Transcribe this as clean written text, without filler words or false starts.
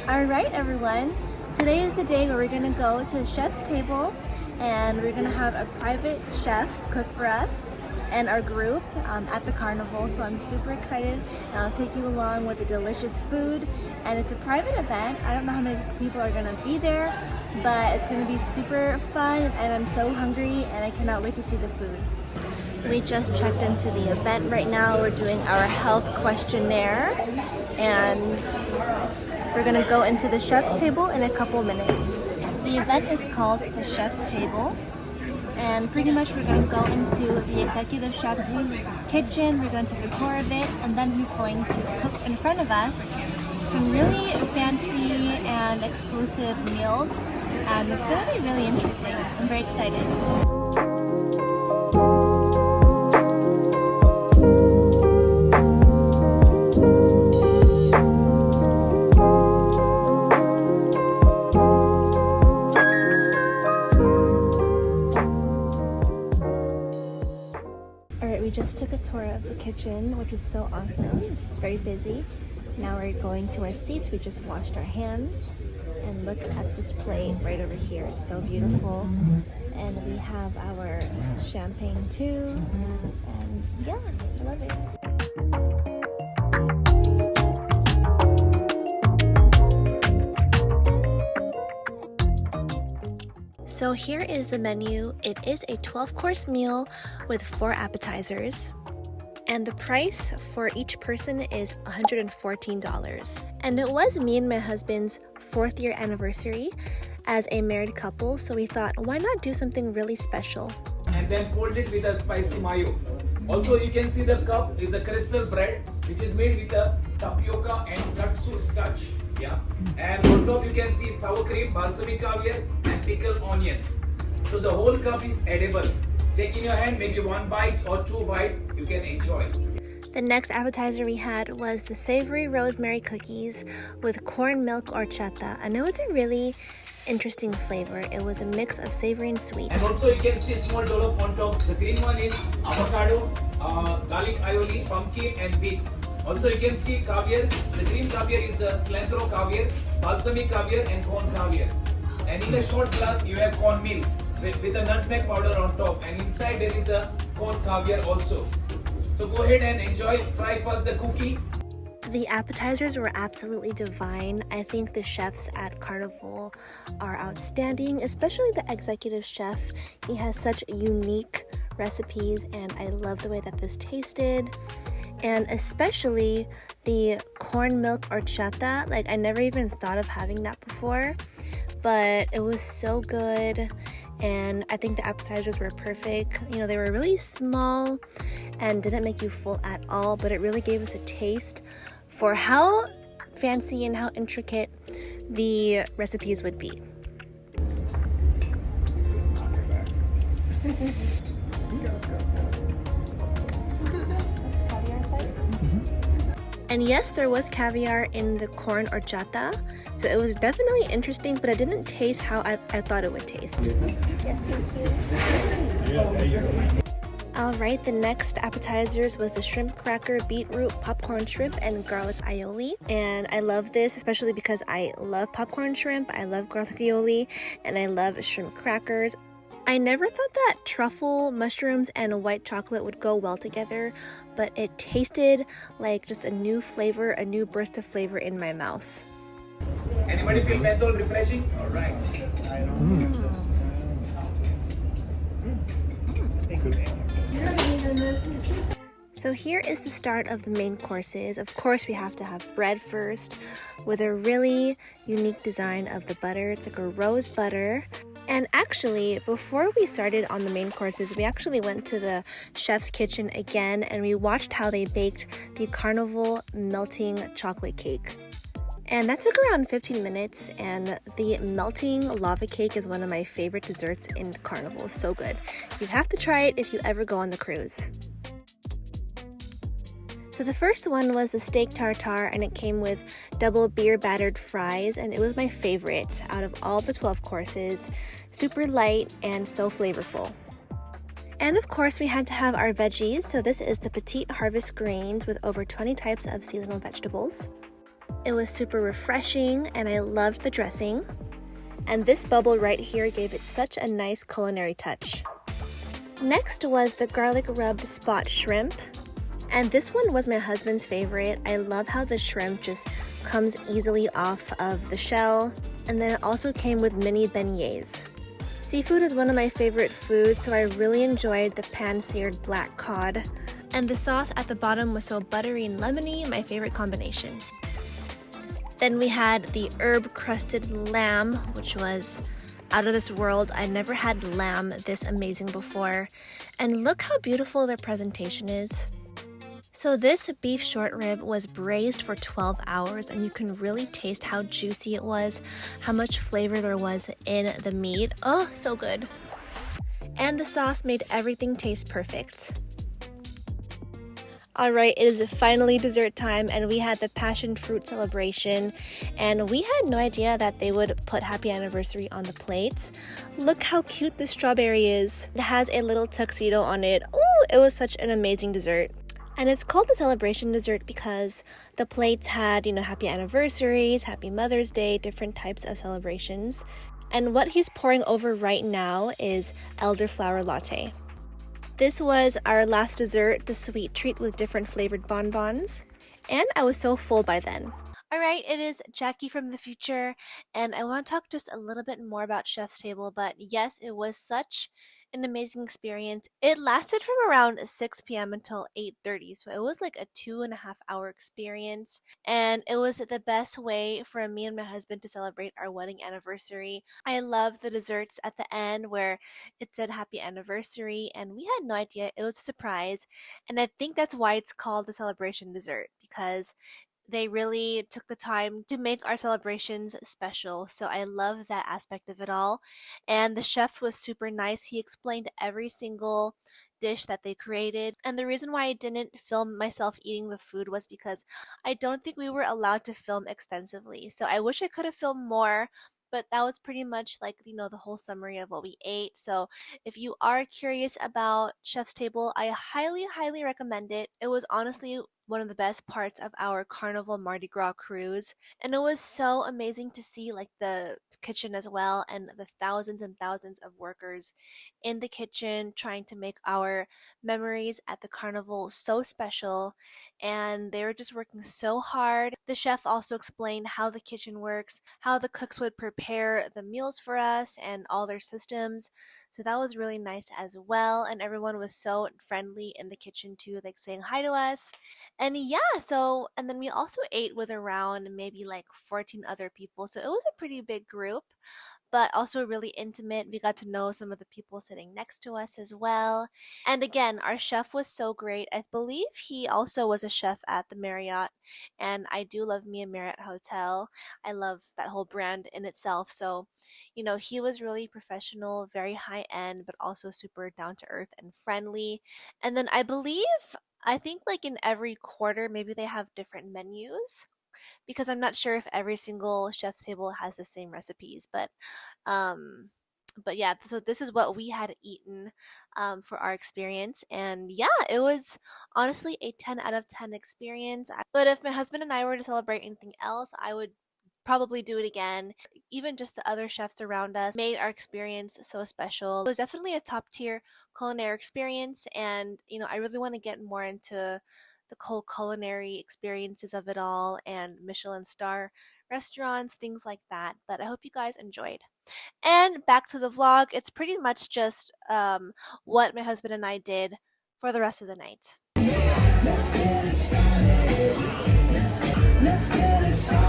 Alright everyone, today is the day where we're going to go to the chef's table and we're going to have a private chef cook for us and our group at the carnival. So I'm super excited and I'll take you along with the delicious food, and it's a private event. I don't know how many people are going to be there, but it's going to be super fun and I'm so hungry and I cannot wait to see the food. We just checked into the event right now. We're doing our health questionnaire and we're gonna go into the chef's table in a couple minutes. The event is called the chef's table, and pretty much we're gonna go into the executive chef's kitchen. We're going to take a tour of it, and then he's going to cook in front of us some really fancy and exclusive meals, and it's gonna be really interesting. I'm very excited. We just took a tour of the kitchen, which is so awesome. It's very busy. Now we're going to our seats. We just washed our hands and look at this plate right over here. It's so beautiful. And we have our champagne too. And yeah, I love it. So here is the menu. It is a 12-course meal with 4 appetizers. And the price for each person is $114. And it was me and my husband's 4th year anniversary as a married couple, so we thought, why not do something really special? And then fold it with a spicy mayo. Also, you can see the cup is a crystal bread, which is made with a tapioca and katsu starch. Yeah, and on top you can see sour cream, balsamic caviar, and pickled onion. So the whole cup is edible. Take in your hand, maybe 1 bite or 2 bites, you can enjoy. The next appetizer we had was the savory rosemary cookies with corn milk horchata, and it was a really interesting flavor. It was a mix of savory and sweet. And also you can see small dollop on top. The green one is avocado, garlic aioli, pumpkin, and beet. Also you can see caviar. The green caviar is cilantro caviar, balsamic caviar, and corn caviar. And in the short glass you have corn meal with a nutmeg powder on top, and inside there is a corn caviar also. So go ahead and enjoy. Try first the cookie. The appetizers were absolutely divine. I think the chefs at Carnival are outstanding, especially the executive chef. He has such unique recipes and I love the way that this tasted. And especially the corn milk horchata. Like, I never even thought of having that before, but it was so good. And I think the appetizers were perfect. You know, they were really small and didn't make you full at all, but it really gave us a taste for how fancy and how intricate the recipes would be. And yes, there was caviar in the corn horchata, so it was definitely interesting, but it didn't taste how I thought it would taste. Yes, thank you. Alright, the next appetizers was the shrimp cracker, beetroot, popcorn shrimp, and garlic aioli. And I love this, especially because I love popcorn shrimp, I love garlic aioli, and I love shrimp crackers. I never thought that truffle, mushrooms, and white chocolate would go well together, but it tasted like just a new flavor, a new burst of flavor in my mouth. Anybody feel menthol refreshing? Alright. So here is the start of the main courses. Of course, we have to have bread first with a really unique design of the butter. It's like a rose butter. And actually, before we started on the main courses, we actually went to the chef's kitchen again and we watched how they baked the Carnival melting chocolate cake. And that took around 15 minutes, and the melting lava cake is one of my favorite desserts in Carnival. So good. You have to try it if you ever go on the cruise. So the first one was the steak tartare, and it came with double beer battered fries, and it was my favorite out of all the 12 courses. Super light and so flavorful. And of course we had to have our veggies, so this is the Petite Harvest Greens with over 20 types of seasonal vegetables. It was super refreshing and I loved the dressing. And this bubble right here gave it such a nice culinary touch. Next was the garlic rubbed spot shrimp. And this one was my husband's favorite. I love how the shrimp just comes easily off of the shell. And then it also came with mini beignets. Seafood is one of my favorite foods, so I really enjoyed the pan-seared black cod. And the sauce at the bottom was so buttery and lemony, my favorite combination. Then we had the herb-crusted lamb, which was out of this world. I never had lamb this amazing before. And look how beautiful their presentation is. So this beef short rib was braised for 12 hours and you can really taste how juicy it was, how much flavor there was in the meat. Oh, so good. And the sauce made everything taste perfect. Alright, it is finally dessert time and we had the passion fruit celebration and we had no idea that they would put happy anniversary on the plates. Look how cute the strawberry is. It has a little tuxedo on it. Oh, it was such an amazing dessert. And it's called the celebration dessert because the plates had, happy anniversaries, happy Mother's Day, different types of celebrations. And what he's pouring over right now is elderflower latte. This was our last dessert, the sweet treat with different flavored bonbons. And I was so full by then. Alright, it is Jackie from the future, and I want to talk just a little bit more about Chef's Table, but yes, it was such an amazing experience. It lasted from around 6 p.m. until 8:30, so it was like a 2.5 hour experience, and it was the best way for me and my husband to celebrate our wedding anniversary. I love the desserts at the end where it said happy anniversary, and we had no idea. It was a surprise, and I think that's why it's called the celebration dessert, because they really took the time to make our celebrations special. So I love that aspect of it all. And the chef was super nice. He explained every single dish that they created. And the reason why I didn't film myself eating the food was because I don't think we were allowed to film extensively. So I wish I could have filmed more. But that was pretty much like, the whole summary of what we ate. So if you are curious about Chef's Table, I highly, highly recommend it. It was honestly one of the best parts of our Carnival Mardi Gras cruise. And it was so amazing to see the kitchen as well and the thousands and thousands of workers in the kitchen trying to make our memories at the carnival so special. And they were just working so hard. The chef also explained how the kitchen works, how the cooks would prepare the meals for us and all their systems. So that was really nice as well. And everyone was so friendly in the kitchen too, saying hi to us. And yeah, and then we also ate with around maybe 14 other people. So it was a pretty big group, but also really intimate. We got to know some of the people sitting next to us as well. And again, our chef was so great. I believe he also was a chef at the Marriott, and I do love me a Marriott hotel. I love that whole brand in itself. So, he was really professional, very high end, but also super down to earth and friendly. And then I think in every quarter, maybe they have different menus because I'm not sure if every single Chef's Table has the same recipes, but yeah, so this is what we had eaten for our experience. And yeah, it was honestly a 10 out of 10 experience. But if my husband and I were to celebrate anything else, I would probably do it again. Even just the other chefs around us made our experience so special. It was definitely a top tier culinary experience, and I really want to get more into the whole culinary experiences of it all and Michelin star restaurants, things like that. But I hope you guys enjoyed. And back to the vlog, it's pretty much just what my husband and I did for the rest of the night. Let's get it started.